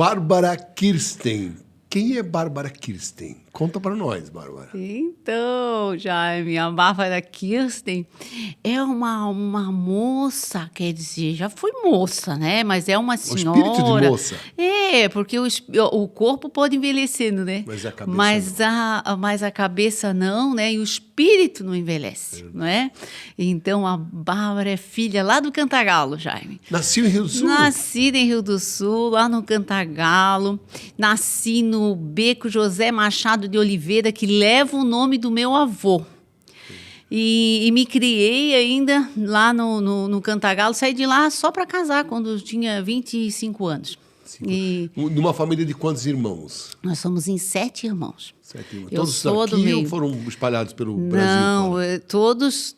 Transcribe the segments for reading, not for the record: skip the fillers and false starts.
Bárbara Kirsten. Quem é Bárbara Kirsten? Conta para nós, Bárbara. Então, Jaime, a Bárbara Kirsten é uma moça, quer dizer, já foi moça, né? Mas é uma senhora. O espírito de moça. É, porque o corpo pode envelhecendo, né? Mas a cabeça mas a cabeça não, né? E o espírito não envelhece, não é? Então, a Bárbara é filha lá do Cantagalo, Jaime. Nasceu em Rio do Sul? Nascida em Rio do Sul, lá no Cantagalo. Nasci no Beco José Machado de Oliveira, que leva o nome do meu avô. E me criei ainda lá no Cantagalo. Saí de lá só para casar, quando eu tinha 25 anos. Numa família de quantos irmãos? Nós somos em 7 irmãos. 7 irmãos. Eu Todos sou do aqui meio. ou foram espalhados pelo Brasil? Não, fora?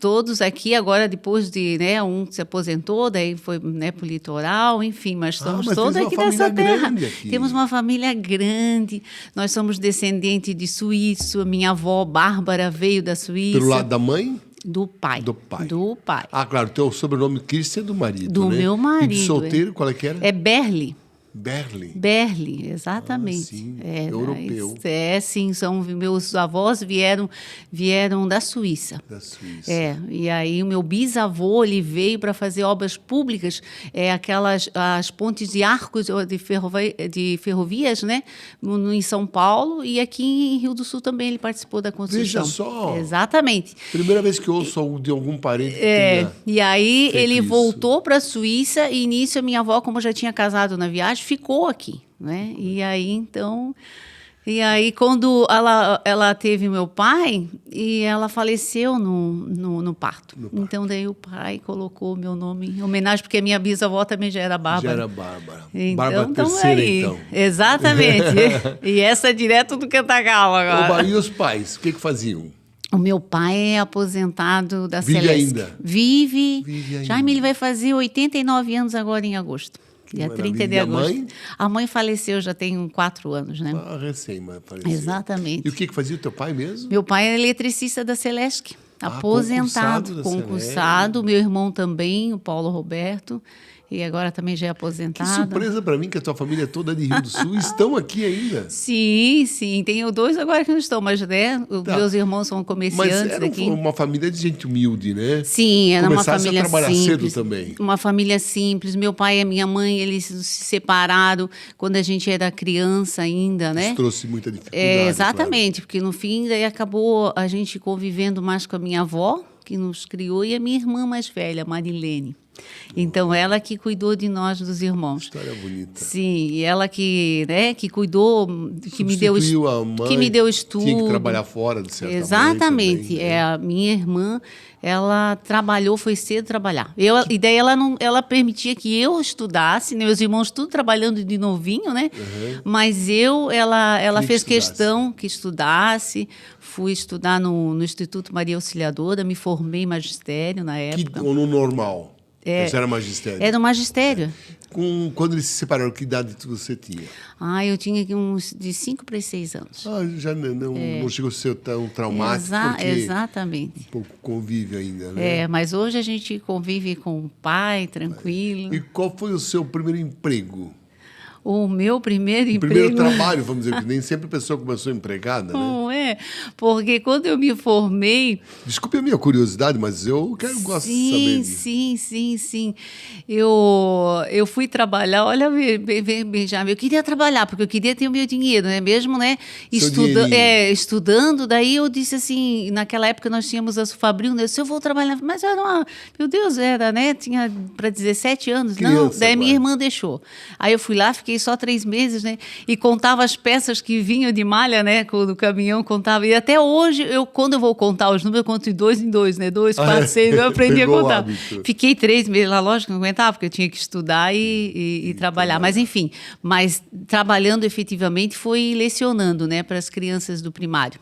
todos aqui agora, depois de, né, um se aposentou, daí foi, né, para o litoral, enfim, mas somos mas todos tens uma aqui dessa família terra. grande aqui. Temos uma família grande, nós somos descendentes de suíço, minha avó Bárbara veio da Suíça. Pelo lado da mãe? Do pai. Do pai. Do pai. Ah, claro, teu sobrenome Kirsten é do marido, Do né? meu marido. E de solteiro, qual é que era? É Berli. Berli. Exatamente. Sim, europeu. Sim, meus avós vieram da Suíça. Da Suíça. E aí o meu bisavô, ele veio para fazer obras públicas, as pontes de arcos de ferrovias, né, em São Paulo, e aqui em Rio do Sul também ele participou da construção. Veja só. Exatamente. Primeira vez que eu ouço de algum parente que E aí ele isso. voltou para a Suíça e nisso a minha avó, como já tinha casado na viagem, ficou aqui, né? E aí quando ela teve meu pai, e ela faleceu no parto. Então daí o pai colocou o meu nome em homenagem, porque a minha bisavó também já era Bárbara. Já era Bárbara. Então, Bárbara terceira, aí. então. Exatamente. E essa é direto do Cantagalo agora. E os pais, o que faziam? O meu pai é aposentado da Vive Celesc. ainda? Vive ainda. Jaime, ele vai fazer 89 anos agora em agosto. Dia 30 de E a agosto. mãe? A mãe faleceu já tem 4 anos, né? Recém faleceu. Exatamente. E o que fazia o teu pai mesmo? Meu pai é eletricista da Celesc, aposentado, concursado. Meu irmão também, o Paulo Roberto. E agora também já é aposentado. Que surpresa para mim que a tua família toda de Rio do Sul estão aqui ainda. Sim. Tenho 2 agora que não estão, mas né, meus irmãos são comerciantes mas era aqui. uma família de gente humilde, né? Sim, era uma família a trabalhar simples. cedo também. Uma família simples. Meu pai e minha mãe, eles se separaram quando a gente era criança ainda, né? Isso trouxe muita dificuldade. Exatamente, porque no fim daí acabou a gente convivendo mais com a minha avó, que nos criou, e a minha irmã mais velha, Marilene. Então, ela que cuidou de nós, dos irmãos. História bonita. Sim, e ela que, né, que cuidou, que me deu estudo. Tinha que trabalhar fora, de certa Exatamente. Também, né? A minha irmã, ela trabalhou, foi cedo trabalhar. E daí ela permitia que eu estudasse, né, meus irmãos tudo trabalhando de novinho, né? Uhum. Mas ela fez questão que estudasse. Fui estudar no Instituto Maria Auxiliadora, me formei em magistério na época. Ou no normal? Você era magistério? Era no magistério. Quando eles se separaram, que idade você tinha? Eu tinha uns de 5 para 6 anos. Já não chegou a ser tão traumático, porque exatamente. Um pouco convívio ainda, né? Mas hoje a gente convive com o pai, tranquilo. E qual foi o seu primeiro emprego? O meu primeiro emprego... Primeiro trabalho, vamos dizer, que nem sempre a pessoa começou empregada, né? Não é, porque quando eu me formei... Desculpe a minha curiosidade, mas eu gosto de saber disso. Sim. Eu fui trabalhar, olha, Benjamin, eu queria trabalhar, porque eu queria ter o meu dinheiro, né? Mesmo, né? Estudando, daí eu disse assim, naquela época nós tínhamos a Fabril, né? Se eu vou trabalhar, mas meu Deus, né? Tinha para 17 anos. Criança, daí minha irmã deixou. Aí eu fui lá, fiquei só 3 meses, né? E contava as peças que vinham de malha, né? No caminhão, contava. E até hoje, quando eu vou contar os números, eu conto de 2 em 2, né? 2, 4, 6, eu aprendi a contar. Fiquei 3 meses lá, lógico, não aguentava, porque eu tinha que estudar e trabalhar. Mas, enfim, trabalhando efetivamente foi lecionando, né? Para as crianças do primário.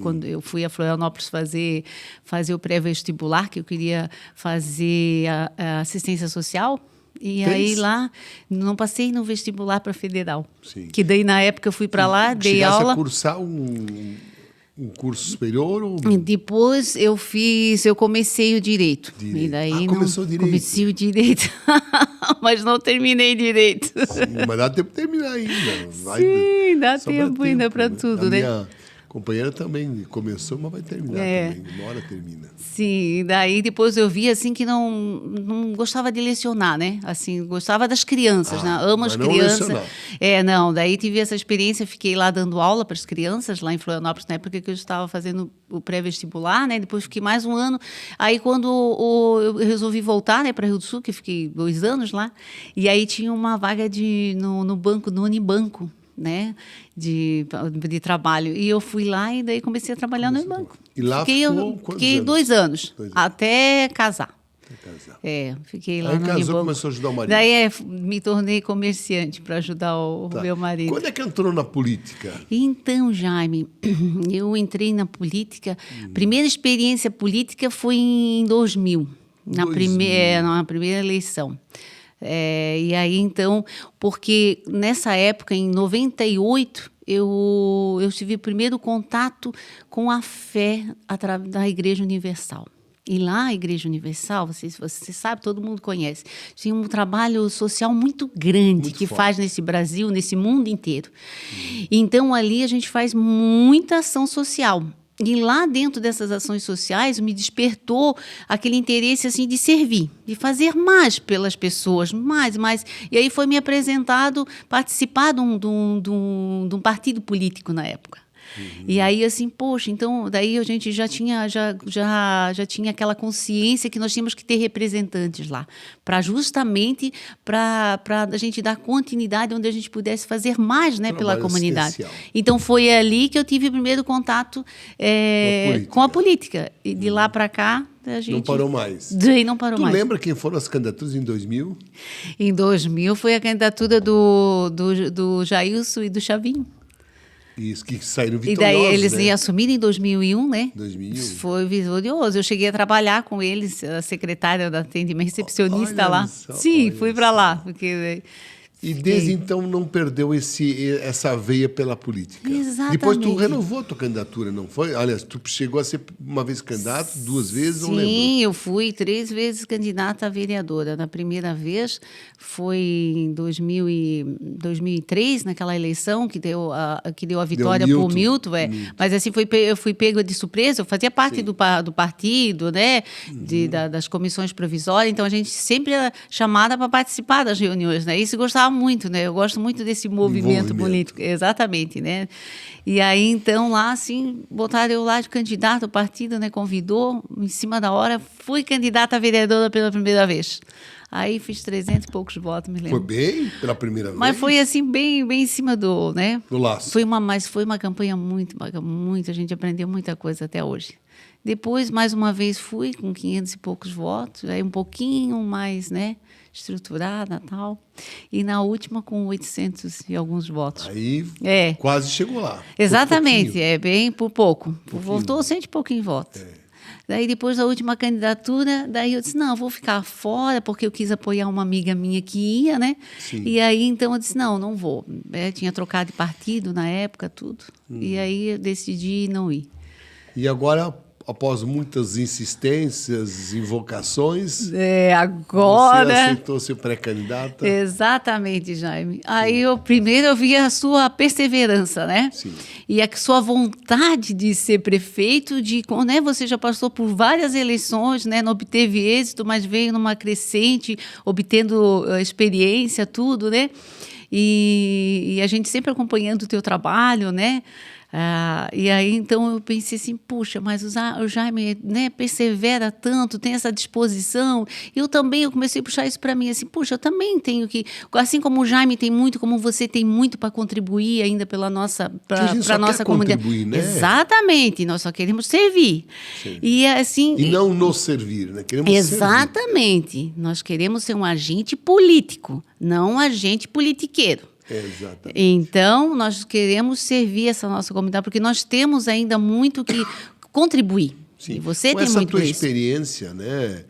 Quando eu fui a Florianópolis fazer o pré-vestibular, que eu queria fazer a assistência social. E aí lá, não passei no vestibular para federal. Sim. Que daí na época eu fui para lá, dei aula. Chegasse a cursar um curso superior? Ou... Depois eu comecei o direito. E daí começou o direito. Comecei o direito. mas não terminei direito. Sim, mas dá tempo de terminar ainda. Sim, dá tempo ainda para tudo, né? Minha companheira também começou, mas vai terminar também. Uma hora termina. Sim, daí depois eu vi assim que não gostava de lecionar, né? Assim, gostava das crianças, né? Amo mas as não crianças. lecionar. Não, daí tive essa experiência, fiquei lá dando aula para as crianças, lá em Florianópolis, na época que eu estava fazendo o pré-vestibular, né? Depois fiquei mais um ano. Aí quando eu resolvi voltar, né, para Rio do Sul, que eu fiquei 2 anos lá, e aí tinha uma vaga no banco, no Unibanco, né, de trabalho. E eu fui lá e daí comecei a trabalhar no banco. E lá Fiquei 2 anos, até casar. Fiquei lá aí no casou, Unibanco. começou a ajudar o marido. Daí me tornei comerciante para ajudar o meu marido. Quando é que entrou na política? Então, Jaime, eu entrei na política. Primeira experiência política foi em 2000, na primeira eleição. E aí, então, porque nessa época, em 98, eu tive o primeiro contato com a fé através da Igreja Universal. E lá, a Igreja Universal, você sabe, todo mundo conhece, tinha um trabalho social muito grande muito que forte. faz nesse Brasil, nesse mundo inteiro. Então, ali a gente faz muita ação social. E lá dentro dessas ações sociais me despertou aquele interesse assim de servir, de fazer mais pelas pessoas, mais. E aí foi me apresentado participar de um partido político na época. E aí, assim, poxa, então, daí a gente já tinha aquela consciência que nós tínhamos que ter representantes lá, justamente para a gente dar continuidade onde a gente pudesse fazer mais, né, pela comunidade. Especial. Então, foi ali que eu tive o primeiro contato com a política. E de lá para cá, a gente... Não parou mais. Daí não parou mais. Tu lembra quem foram as candidaturas em 2000? Em 2000 foi a candidatura do Jailson e do Chavinho. Isso, que saíram E vitoriosos, daí eles né? iam assumir em 2001, né? 2001. Foi vitorioso. Eu cheguei a trabalhar com eles, a secretária da atendimento, recepcionista Olha lá. só, Sim, olha fui para lá. Porque E desde então não perdeu essa veia pela política. Exatamente. Depois tu renovou a tua candidatura, não foi? Aliás, tu chegou a ser uma vez candidato, 2 vezes, não lembro. Sim, eu fui 3 vezes candidata a vereadora. Na primeira vez foi em 2003, naquela eleição que deu a vitória para o Milton. Mas assim, eu fui pego de surpresa. Eu fazia parte do partido, né? Das comissões provisórias. Então, a gente sempre era chamada para participar das reuniões, né? Isso gostava muito, né? Eu gosto muito desse movimento político. Exatamente, né? E aí, então, lá, assim, botaram eu lá de candidato, o partido, né? Convidou, em cima da hora, fui candidata a vereadora pela primeira vez. Aí fiz 300 e poucos votos, me lembro. Foi bem pela primeira vez? Mas foi assim, bem em cima do, né? Do laço. Foi uma campanha muito, a gente aprendeu muita coisa até hoje. Depois, mais uma vez, fui com 500 e poucos votos, aí um pouquinho mais, né? Estruturada e tal. E na última com 800 e alguns votos. Aí quase chegou lá. Exatamente, bem por pouco. Voltou 100 e pouquinho votos. Daí, depois da última candidatura, daí eu disse, não, eu vou ficar fora, porque eu quis apoiar uma amiga minha que ia, né? Sim. E aí, então, eu disse, não vou. Tinha trocado de partido na época, tudo. E aí, eu decidi não ir. E agora, após muitas insistências, invocações... Agora... Você aceitou ser pré-candidata? Exatamente, Jaime. Aí, primeiro eu vi a sua perseverança, né? Sim. E a sua vontade de ser prefeito, né? Você já passou por várias eleições, né? Não obteve êxito, mas veio numa crescente, obtendo experiência, tudo, né? E a gente sempre acompanhando o teu trabalho, né? E aí, então, eu pensei assim, puxa, mas o Jaime, né, persevera tanto, tem essa disposição. Eu comecei a puxar isso para mim, assim, puxa, eu também tenho que, assim como o Jaime tem muito, como você tem muito para contribuir ainda pela nossa, para a nossa comunidade. Né? Exatamente, nós só queremos servir. E assim... E não nos servir, né? Queremos exatamente. Servir. Nós queremos ser um agente político, não um agente politiqueiro. Exatamente. Então, nós queremos servir essa nossa comunidade, porque nós temos ainda muito que contribuir. Sim. E você com tem essa muito tua isso. experiência, né,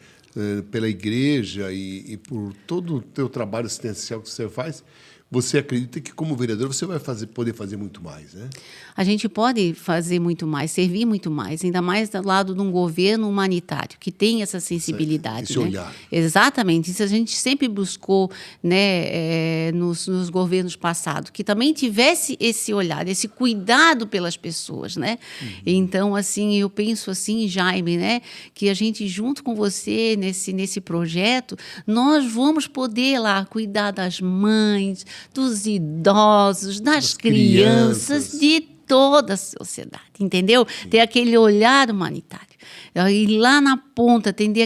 pela igreja e por todo o teu trabalho assistencial que você faz, você acredita que, como vereador, você vai poder fazer muito mais, né? A gente pode fazer muito mais, servir muito mais, ainda mais do lado de um governo humanitário, que tem essa sensibilidade. Esse né? olhar. Exatamente. Isso a gente sempre buscou, né, nos governos passados, que também tivesse esse olhar, esse cuidado pelas pessoas. Né? Então, assim, eu penso assim, Jaime, né, que a gente, junto com você, nesse projeto, nós vamos poder lá cuidar das mães, dos idosos, das crianças, de toda a sociedade, entendeu? Ter aquele olhar humanitário. Ir lá na ponta, atender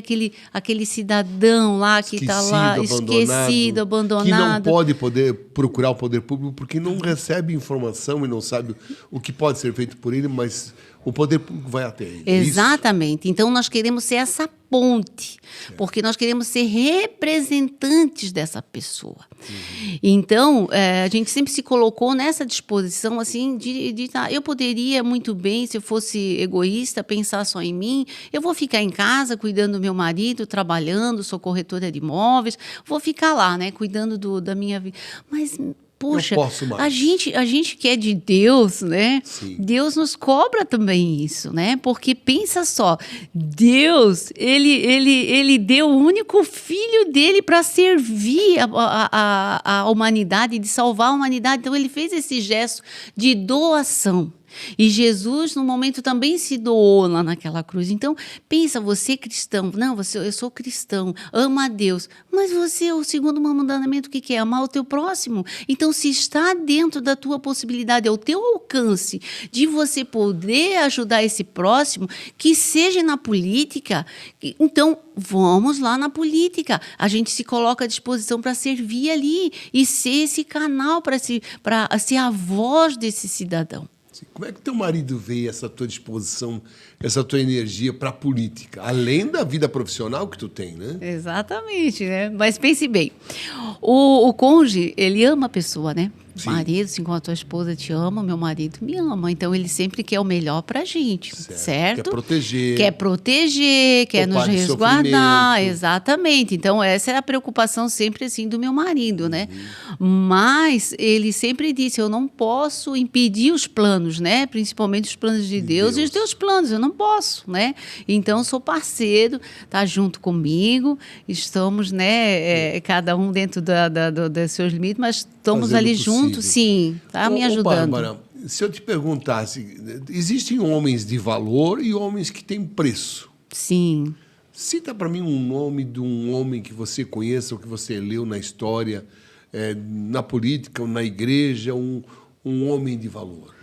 aquele cidadão lá que está lá esquecido, abandonado. Que não pode procurar o poder público porque não recebe informação e não sabe o que pode ser feito por ele, mas o poder público vai até ele. Exatamente. Então, nós queremos ser essa ponte, porque nós queremos ser representantes dessa pessoa. Então, a gente sempre se colocou nessa disposição, assim, eu poderia muito bem, se eu fosse egoísta, pensar só em mim, eu vou ficar em casa cuidando do meu marido, trabalhando, sou corretora de imóveis, vou ficar lá, né, cuidando da minha vida. Mas poxa, a gente que é de Deus, né? Sim. Deus nos cobra também isso, né? Porque pensa só, Deus, ele deu o único filho dele para servir a humanidade, de salvar a humanidade. Então, ele fez esse gesto de doação. E Jesus, no momento, também se doou lá naquela cruz. Então, pensa, você cristão, não, eu sou cristão, ama a Deus, mas você, o segundo mandamento, o que é? Amar o teu próximo. Então, se está dentro da tua possibilidade, é o teu alcance de você poder ajudar esse próximo, que seja na política, então, vamos lá na política. A gente se coloca à disposição para servir ali e ser esse canal para ser a voz desse cidadão. Como é que teu marido vê essa tua disposição, essa tua energia para a política, além da vida profissional que tu tem, né? Exatamente, né? Mas pense bem, o cônjuge, ele ama a pessoa, né? O marido, assim como a tua esposa te ama, o meu marido me ama. Então, ele sempre quer o melhor pra gente, certo? Quer proteger. Quer nos resguardar. Exatamente. Então, essa é a preocupação sempre, assim, do meu marido, né? Mas ele sempre disse, eu não posso impedir os planos, né? Principalmente os planos de Deus e os teus planos, eu não posso, né? Então, sou parceiro, tá junto comigo, estamos, né, cada um dentro dos seus limites, mas estamos ali juntos. Sim, está me ajudando. Bárbara, se eu te perguntasse, existem homens de valor e homens que têm preço. Sim. Cita para mim um nome de um homem que você conheça ou que você leu na história, na política ou na igreja, um homem de valor.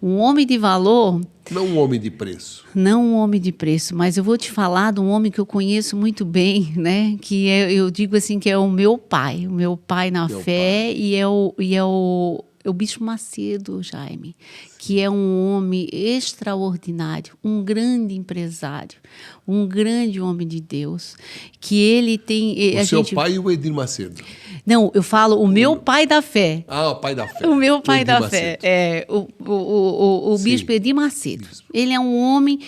Um homem de valor... Não um homem de preço. Não um homem de preço, mas eu vou te falar de um homem que eu conheço muito bem, né? Que eu digo assim, que é o meu pai na fé, e é o Bispo Macedo, Jaime, que é um homem extraordinário, um grande empresário, um grande homem de Deus, que ele tem... Seu pai e o Edir Macedo. Não, eu falo o meu pai da fé. Ah, o pai da fé. O meu pai da fé. O Bispo Edir Macedo. Ele é um homem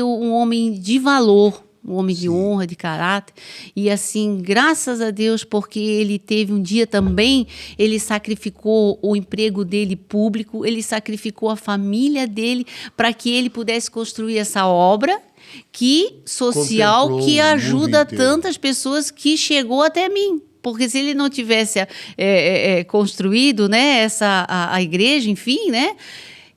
um homem de valor, um homem de honra, de caráter. E assim, graças a Deus, porque ele teve um dia também, ele sacrificou o emprego dele público, ele sacrificou a família dele para que ele pudesse construir essa obra social que ajuda tantas pessoas, que chegou até mim. Porque se ele não tivesse construído, né, a igreja, enfim, né,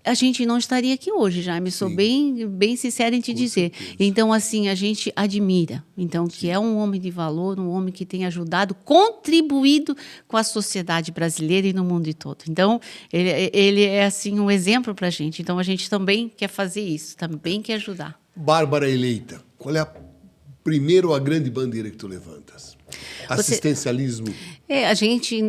a gente não estaria aqui hoje, Jaime. Sou bem sincera em te dizer. Certeza. Então, assim, a gente admira. Então, que é um homem de valor, um homem que tem ajudado, contribuído com a sociedade brasileira e no mundo todo. Então, ele é, assim, um exemplo para a gente. Então, a gente também quer fazer isso, também quer ajudar. Bárbara eleita, qual é a grande bandeira que tu levantas? Assistencialismo? A gente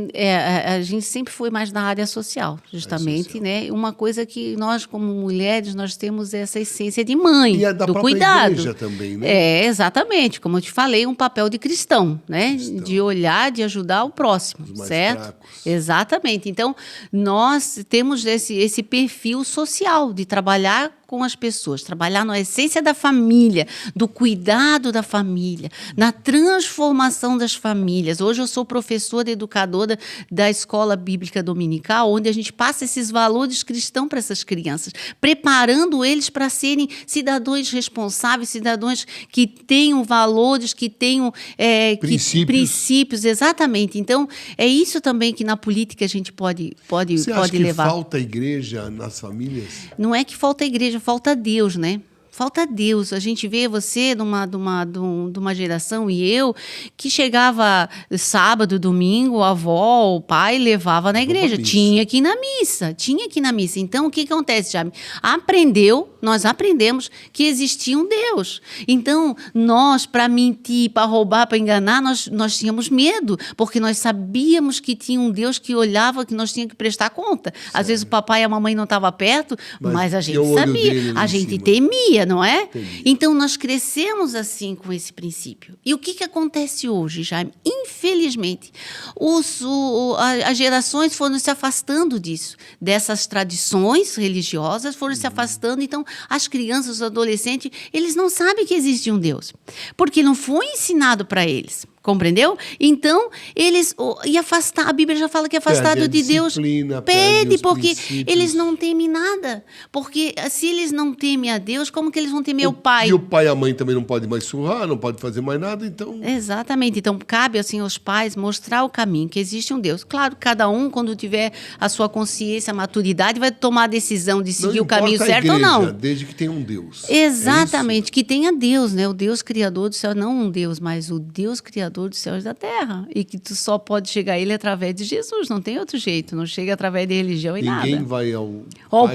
sempre foi mais na área social, justamente, né? Uma coisa que nós, como mulheres, nós temos essa essência de mãe, e a da do própria cuidado. Igreja também, né? Exatamente. Como eu te falei, um papel de cristão, né? De olhar, de ajudar o próximo, certo? Fracos. Exatamente. Então, nós temos esse perfil social de trabalhar com as pessoas, trabalhar na essência da família, do cuidado da família, na transformação das famílias. Hoje eu sou professora educadora da Escola Bíblica Dominical, onde a gente passa esses valores cristãos para essas crianças, preparando eles para serem cidadãos responsáveis, cidadãos que tenham valores, que tenham princípios, exatamente. Então, é isso também que na política a gente pode Você acha que levar. Falta igreja nas famílias? Não é que falta igreja, falta Deus, né? Falta Deus. A gente vê você de uma geração e eu que chegava sábado, domingo, a avó, o pai levava na igreja. Tinha que ir na missa. Então, o que acontece, Jaime? Nós aprendemos que existia um Deus. Então, nós, para mentir, para roubar, para enganar, nós tínhamos medo, porque nós sabíamos que tinha um Deus que olhava, que nós tínhamos que prestar conta. Às vezes o papai e a mamãe não estavam perto, mas a gente sabia, a gente temia. Não é? Entendi. Então, nós crescemos assim com esse princípio. E o que acontece hoje, Jaime? Infelizmente, as gerações foram se afastando disso, dessas tradições religiosas, foram se afastando. Então, as crianças, os adolescentes, eles não sabem que existe um Deus, porque não foi ensinado para eles. Compreendeu? Então, a Bíblia já fala que afastado de Deus pede, porque eles não temem nada. Porque se eles não temem a Deus, como que eles vão temer o pai? E o pai e a mãe também não podem mais surrar, não podem fazer mais nada, então... Exatamente. Então, cabe assim aos pais mostrar o caminho, que existe um Deus. Claro, cada um, quando tiver a sua consciência, a maturidade, vai tomar a decisão de seguir o caminho certo ou não. Desde que tenha um Deus. Exatamente, que tenha Deus, né? O Deus criador do céu, não um Deus, mas o Deus criador dos céus e da terra, e que tu só pode chegar a ele através de Jesus, não tem outro jeito, não chega através de religião e nada. Ninguém vai ao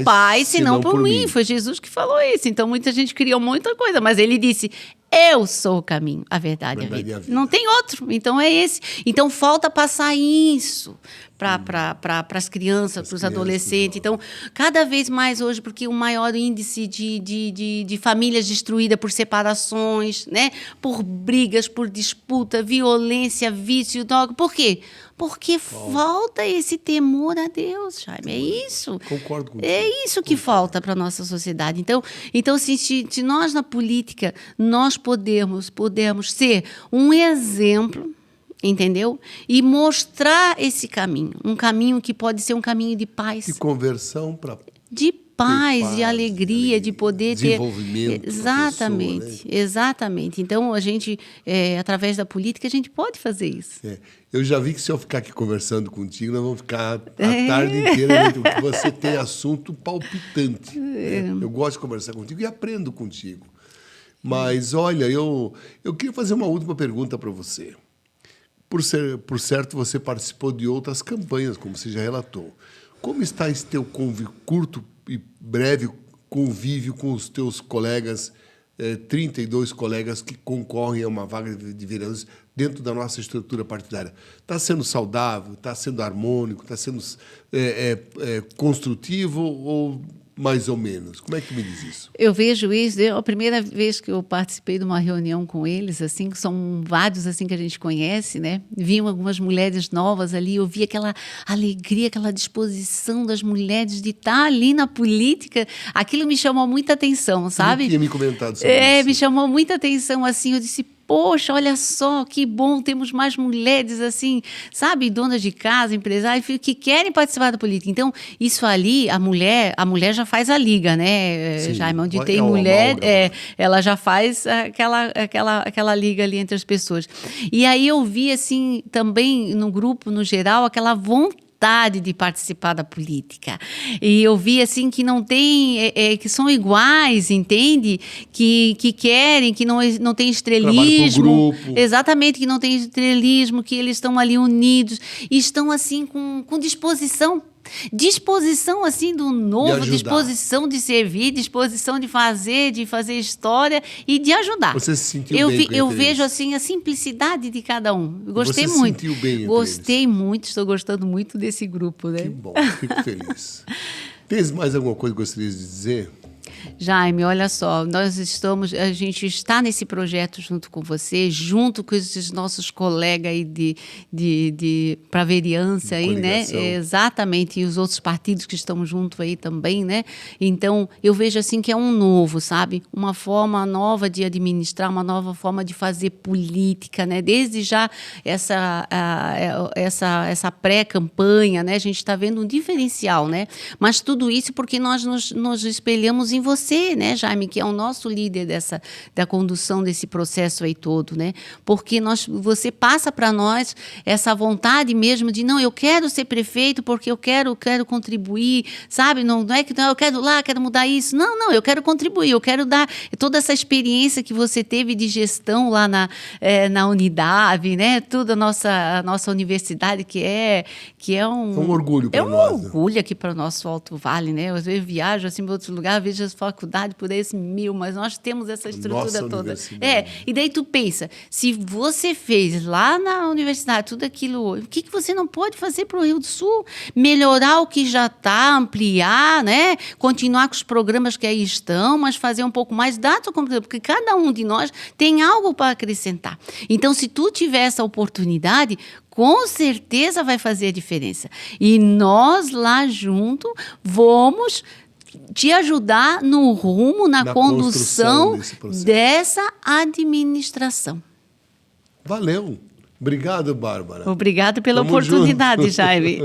Pai senão por mim. Foi Jesus que falou isso. Então muita gente criou muita coisa, mas ele disse: eu sou o caminho, a verdade e a vida. Não tem outro. Então é esse. Então falta passar isso para as crianças, para os adolescentes. Então, cada vez mais hoje, porque o maior índice de famílias destruídas por separações, né? Por brigas, por disputa, violência, vício, droga. Por quê? Porque falta esse temor a Deus, Jaime. É isso. Concordo com você. É isso que falta para a nossa sociedade. Então se nós na política, nós podemos ser um exemplo, entendeu? E mostrar esse caminho. Um caminho que pode ser um caminho de paz. De conversão para... De paz, de alegria, de poder ter... Desenvolvimento. Exatamente, pessoa, né? Exatamente. Então, a gente, através da política, a gente pode fazer isso. Eu já vi que se eu ficar aqui conversando contigo, nós vamos ficar a tarde inteira, né? Porque você tem assunto palpitante. Eu gosto de conversar contigo e aprendo contigo. Mas, olha, eu queria fazer uma última pergunta para você. Por certo, você participou de outras campanhas, como você já relatou. Como está esse teu curto e breve convívio com os teus colegas, 32 colegas que concorrem a uma vaga de vereadores dentro da nossa estrutura partidária? Está sendo saudável? Está sendo harmônico? Está sendo construtivo ou mais ou menos? Como é que me diz isso? Eu vejo isso, a primeira vez que eu participei de uma reunião com eles, assim, que são vários assim que a gente conhece, né? Viam algumas mulheres novas ali, eu vi aquela alegria, aquela disposição das mulheres de estar ali na política. Aquilo me chamou muita atenção, sabe? Eu tinha me comentado sobre isso. Me chamou muita atenção, assim, eu disse, poxa, olha só, que bom, temos mais mulheres assim, sabe, donas de casa, empresários, que querem participar da política. Então, isso ali, a mulher já faz a liga, né, Sim, Jaime? Onde tem mulher, ela já faz aquela liga ali entre as pessoas. E aí eu vi, assim, também no grupo, no geral, aquela vontade de participar da política. E eu vi assim que não tem, que são iguais, entende? Que querem, que não tem estrelismo. Exatamente, que não tem estrelismo, que eles estão ali unidos e estão assim com disposição. Disposição assim do novo, disposição de servir, disposição de fazer história e de ajudar. Você se sentiu bem? Eu vejo assim a simplicidade de cada um. Eu gostei muito. Você se sentiu bem? Gostei muito, estou gostando muito desse grupo, né? Que bom, fico feliz. Tens mais alguma coisa que gostaria de dizer? Jaime, olha só, a gente está nesse projeto junto com você, junto com esses nossos colegas aí para vereança aí, né? Exatamente, e os outros partidos que estão juntos aí também, né? Então, eu vejo assim que é um novo, sabe? Uma forma nova de administrar, uma nova forma de fazer política, né? Desde já essa pré-campanha, né? A gente está vendo um diferencial, né? Mas tudo isso porque nós nos espelhamos em você, né, Jaime, que é o nosso líder da condução desse processo aí todo, né? Porque você passa para nós essa vontade mesmo de, não, eu quero ser prefeito porque eu quero contribuir, sabe? Não é que eu quero mudar isso. Não, eu quero contribuir, eu quero dar toda essa experiência que você teve de gestão lá na Unidade, né? Toda a nossa universidade que é um orgulho para nós. É um orgulho aqui para o nosso Alto Vale, né? Às vezes viajo assim para outros lugares, vejo as faculdades por esse 1000, mas nós temos essa estrutura toda. E daí tu pensa, se você fez lá na universidade tudo aquilo, o que você não pode fazer para o Rio do Sul? Melhorar o que já está, ampliar, né? Continuar com os programas que aí estão, mas fazer um pouco mais dados, porque cada um de nós tem algo para acrescentar. Então, se tu tiver essa oportunidade, com certeza vai fazer a diferença. E nós lá junto vamos te ajudar no rumo, na condução dessa administração. Valeu. Obrigado, Bárbara. Obrigado pela oportunidade, Jaime.